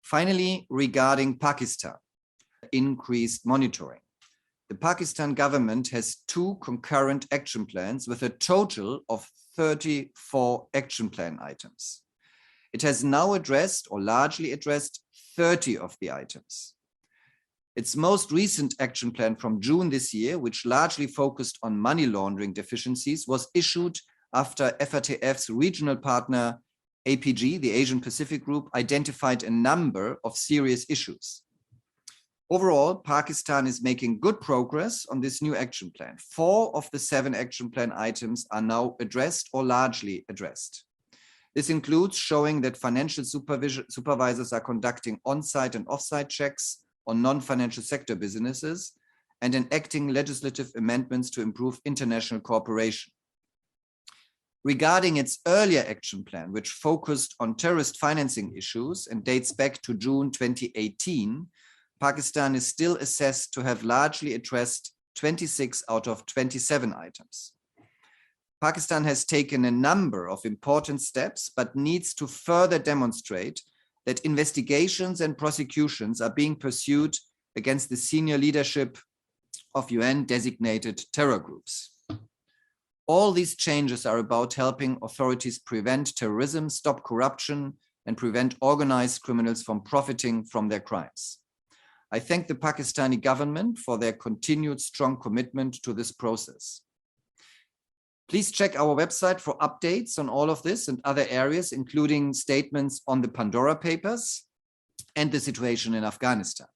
Finally, regarding Pakistan, increased monitoring. The Pakistan government has 2 concurrent action plans with a total of 34 action plan items. It has now addressed or largely addressed 30 of the items. Its most recent action plan from June this year, which largely focused on money laundering deficiencies, was issued after FATF's regional partner APG, the Asian Pacific Group, identified a number of serious issues. Overall, Pakistan is making good progress on this new action plan. 4 of the 7 action plan items are now addressed or largely addressed. This includes showing that financial supervisors are conducting on-site and off-site checks on non-financial sector businesses and enacting legislative amendments to improve international cooperation. Regarding its earlier action plan, which focused on terrorist financing issues and dates back to June 2018, Pakistan is still assessed to have largely addressed 26 out of 27 items. Pakistan has taken a number of important steps, but needs to further demonstrate that investigations and prosecutions are being pursued against the senior leadership of UN-designated terror groups. All these changes are about helping authorities prevent terrorism, stop corruption, and prevent organized criminals from profiting from their crimes. I thank the Pakistani government for their continued strong commitment to this process. Please check our website for updates on all of this and other areas, including statements on the Pandora Papers and the situation in Afghanistan.